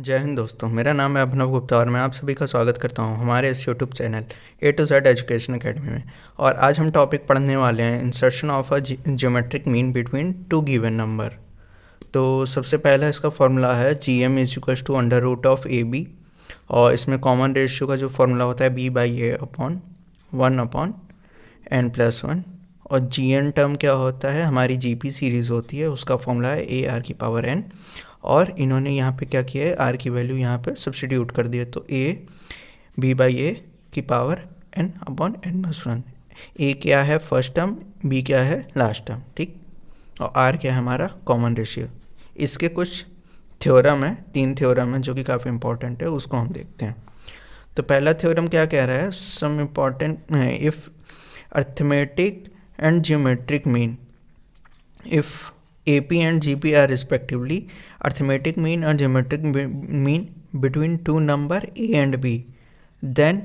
जय हिंद दोस्तों, मेरा नाम है अभिनव गुप्ता और मैं आप सभी का स्वागत करता हूं हमारे इस YouTube channel A to Z education academy में। और आज हम टॉपिक पढ़ने वाले हैं insertion of a geometric mean between two given number. तो सबसे पहला इसका फॉर्मूला है G M is equal to under root of A B, और इसमें कॉमन रेशियो का जो फॉर्मूला होता है B by A upon 1/n+1। और जी एन टर्म क्या होता है, हमारी जी पी सीरीज़ होती है, उसका फॉर्मूला है ए आर की पावर एन। और इन्होंने यहाँ पे क्या किया है, आर की वैल्यू यहाँ पे सब्स्टिट्यूट कर दिया, तो ए बी बाई ए की पावर एन अपॉन n+1। ए क्या है फर्स्ट टर्म, बी क्या है लास्ट टर्म, ठीक। और आर क्या है हमारा कॉमन रेशियो। इसके कुछ थ्योरम है, 3 थ्योरम है जो कि काफ़ी इंपॉर्टेंट है, उसको हम देखते हैं। तो पहला थ्योरम क्या कह रहा है, some important if arithmetic and geometric mean if AP and GP are respectively arithmetic mean or geometric mean between two number A and B, then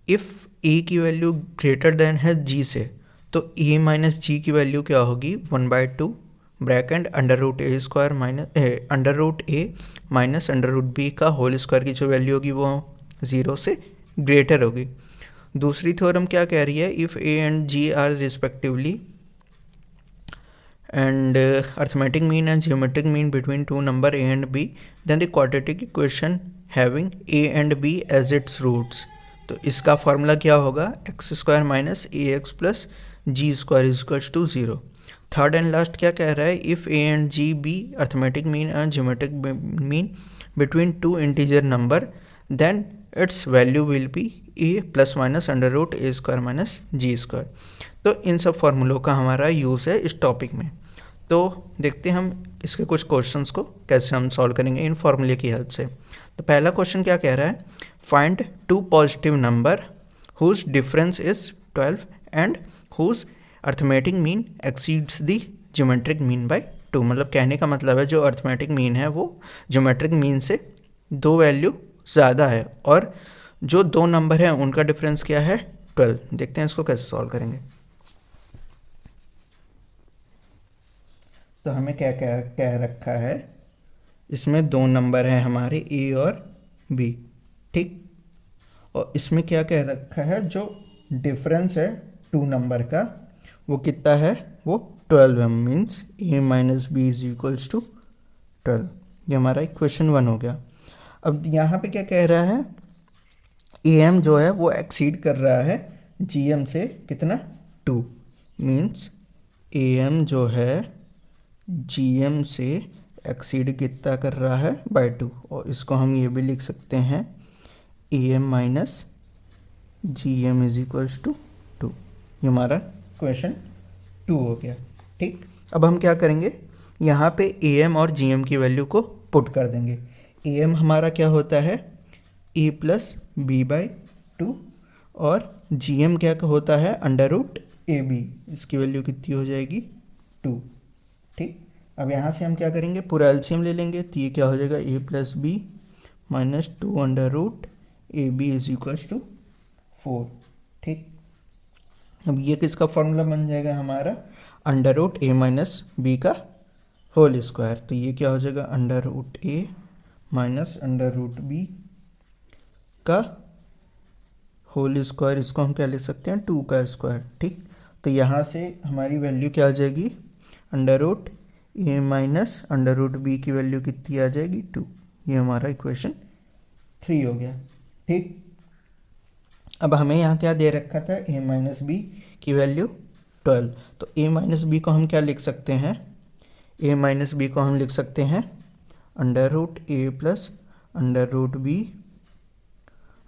if A की वैल्यू ग्रेटर देन है G से, तो A minus G की value क्या होगी 1/2 bracket under root A square minus under root A minus under root B का whole square की जो वैल्यू होगी वो 0 से ग्रेटर होगी। दूसरी थ्योरम क्या कह रही है, if A and G R respectively and arithmetic mean and geometric mean between two number a and b, then the quadratic equation having a and b as its roots। तो इसका formula क्या होगा, X square minus A X plus G square equals to 0। Third and last क्या कह रहा है, if A and G B arithmetic mean and geometric mean between two integer number, then it's value will be A plus minus under root A square minus G square. तो इन सब फॉर्मूलों का हमारा use है इस टॉपिक में। तो देखते हैं हम इसके कुछ क्वेश्चंस को कैसे हम सॉल्व करेंगे इन फॉर्मूले की हेल्प से। तो पहला क्वेश्चन क्या कह रहा है, find two positive number whose difference is 12 and whose arithmetic mean exceeds the geometric mean by 2। मतलब कहने का मतलब है जो अर्थमेटिक मीन है वो ज्योमेट्रिक मीन से 2 वैल्यू ज़्यादा है, और जो 2 नंबर हैं उनका डिफरेंस क्या है 12। देखते हैं इसको कैसे सॉल्व करेंगे। तो हमें क्या क्या कह रखा है, इसमें 2 नंबर हैं हमारे ए और बी, ठीक। और इसमें क्या कह रखा है, जो डिफरेंस है 2 नंबर का वो कितना है, वो 12 है। Means A minus B is equals to 12। ये हमारा इक्वेशन 1 हो गया। अब यहाँ पे क्या कह रहा है, ए एम जो है वो एक्सीड कर रहा है जी एम से कितना 2। मीन्स ए एम जो है जी एम से एक्सीड कितना कर रहा है बाय 2। और इसको हम ये भी लिख सकते हैं A M minus G M is equals to 2। ये हमारा क्वेश्चन 2 हो गया, ठीक। अब हम क्या करेंगे, यहाँ पे ए एम और जी एम की वैल्यू को पुट कर देंगे। ए एम हमारा क्या होता है ए प्लस बी बाई 2, और जी एम क्या होता है अंडर रूट ए बी। इसकी वैल्यू कितनी हो जाएगी 2, ठीक। अब यहाँ से हम क्या करेंगे, पूरा एलसीएम ले लेंगे, तो ये क्या हो जाएगा A plus B minus 2 under root A B is equals to 4, ठीक। अब ये किसका फॉर्मूला बन जाएगा हमारा, under root A minus B का होल स्क्वायर। तो ये क्या हो जाएगा under root A minus under root B का होल स्क्वायर। इसको हम क्या ले सकते हैं 2 का स्क्वायर, ठीक। तो यहाँ से हमारी वैल्यू क्या आ जाएगी, under root A minus under root B की वैल्यू कितनी आ जाएगी 2। ये हमारा इक्वेशन 3 हो गया, ठीक। अब हमें यहाँ क्या दे रखा था, ए माइनस बी की वैल्यू 12। तो ए माइनस बी को हम क्या लिख सकते हैं, ए माइनस बी को हम लिख सकते हैं under root A plus under root B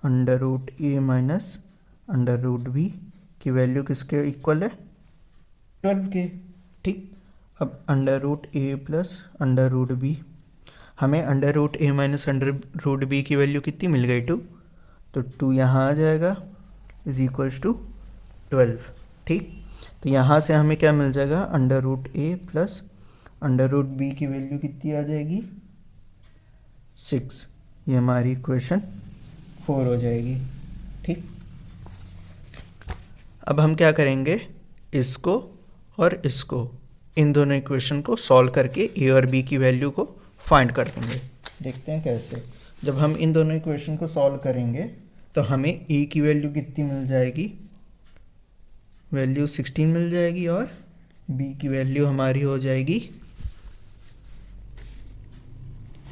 under root A minus under root B की वैल्यू किसके इक्वल है 12 के, ठीक। अब under root A plus under root B, हमें under root A minus under root B की वैल्यू कितनी मिल गई 2, तो 2 यहाँ आ जाएगा इज इक्वल्स टू 12, ठीक। तो यहाँ से हमें क्या मिल जाएगा, under root A plus under root B की वैल्यू कितनी आ जाएगी 6। ये हमारी इक्वेशन 4 हो जाएगी, ठीक। अब हम क्या करेंगे, इसको और इसको, इन दोनों इक्वेशन को सॉल्व करके ए और बी की वैल्यू को फाइंड कर देंगे। देखते हैं कैसे। जब हम इन दोनों इक्वेशन को सॉल्व करेंगे तो हमें ए की वैल्यू कितनी मिल जाएगी, वैल्यू 16 मिल जाएगी, और बी की वैल्यू हमारी हो जाएगी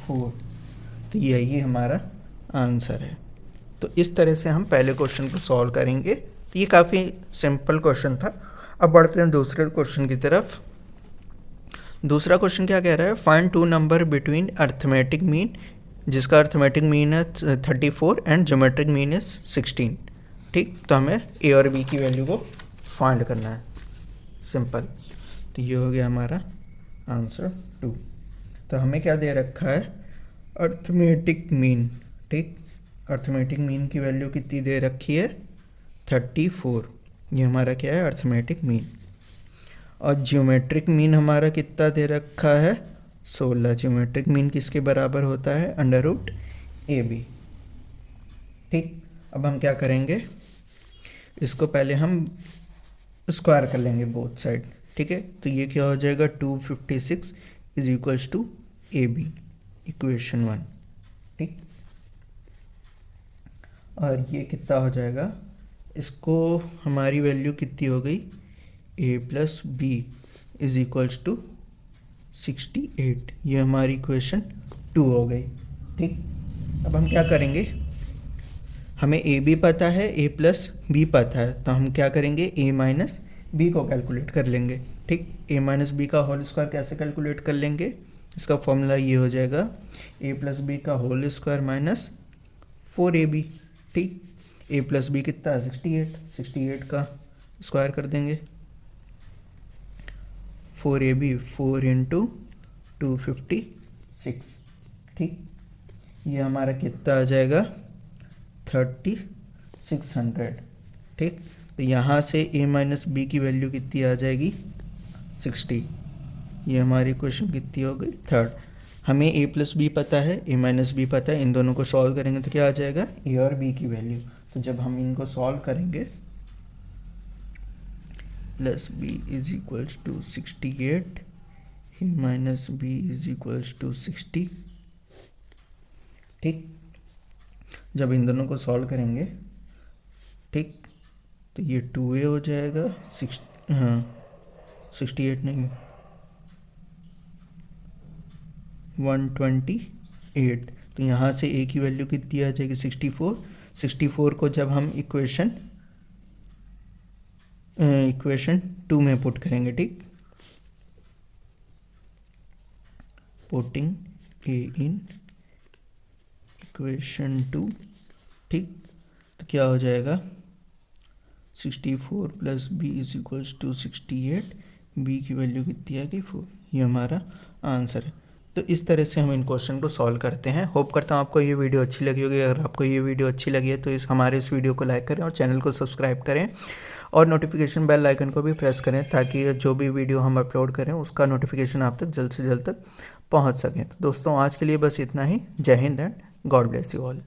4। तो यही हमारा आंसर है। तो इस तरह से हम पहले क्वेश्चन को सॉल्व करेंगे। तो ये काफ़ी सिंपल क्वेश्चन था। अब बढ़ते हैं दूसरे क्वेश्चन की तरफ। दूसरा क्वेश्चन क्या कह रहा है, find two number between arithmetic mean, जिसका अर्थमेटिक मीन है 34 एंड ज्योमेट्रिक मीन इज 16। ठीक, तो हमें ए और बी की वैल्यू को फाइंड करना है, सिंपल। तो ये हो गया हमारा आंसर 2। तो हमें क्या दे रखा है, अर्थमेटिक मीन। ठीक, अर्थमेटिक मीन की वैल्यू कितनी दे रखी है, 34। ये हमारा क्या है, अर्थमेटिक मीन। और ज्योमेट्रिक मीन हमारा कितना दे रखा है, 16। ज्योमेट्रिक मीन किसके बराबर होता है, अंडर रूट ए बी। ठीक, अब हम क्या करेंगे, इसको पहले हम स्क्वायर कर लेंगे बोथ साइड। ठीक है, तो ये क्या हो जाएगा, 256 is equals to A B, equation 1। ठीक, और ये कितना हो जाएगा, इसको हमारी वैल्यू कितनी हो गई, A plus B is equals to 68। ये हमारी इक्वेशन 2 हो गई। ठीक, अब हम क्या करेंगे, हमें ए बी पता है, ए प्लस बी पता है, तो हम क्या करेंगे, ए माइनस बी को कैलकुलेट कर लेंगे। ठीक, ए माइनस बी का होल स्क्वायर कैसे कैलकुलेट कर लेंगे, इसका फॉर्मूला ये हो जाएगा, ए प्लस बी का होल स्क्वायर माइनस 4ab। ठीक, ए प्लस बी कितना है, 68। 68 का स्क्वायर कर देंगे, 4ab 4 इंटू 256। ठीक, ये हमारा कितना आ जाएगा, 3600। ठीक, तो यहाँ से a माइनस बी की वैल्यू कितनी आ जाएगी, 60। ये हमारी क्वेश्चन कितनी हो गई, 3rd। हमें a प्लस बी पता है, a माइनस बी पता है, इन दोनों को सॉल्व करेंगे तो क्या आ जाएगा, a और b की वैल्यू। तो जब हम इनको सॉल्व करेंगे, plus B is equals to 68, A minus B is equals to 60। ठीक, जब इन दोनों को सॉल्व करेंगे, ठीक, तो ये 2a हो जाएगा, 68 नहीं, 128। तो यहाँ से a की वैल्यू कितनी आ जाएगी, 64। 64 को जब हम इक्वेशन 2 में पुट करेंगे, ठीक, पुटिंग a इन इक्वेशन 2। ठीक, तो क्या हो जाएगा, 64 plus B is equals to 68, B की वैल्यू कितनी आ गई, 4। ये हमारा आंसर है। तो इस तरह से हम इन क्वेश्चन को सॉल्व करते हैं। होप करता हूँ आपको ये वीडियो अच्छी लगी होगी। अगर आपको ये वीडियो अच्छी लगी है तो हमारे इस वीडियो को लाइक करें और चैनल को सब्सक्राइब करें और नोटिफिकेशन बेल आइकन को भी प्रेस करें, ताकि जो भी वीडियो हम अपलोड करें उसका नोटिफिकेशन आप तक जल्द से जल्द तक पहुँच सकें। तो दोस्तों, आज के लिए बस इतना ही। जय Hind and God bless you all.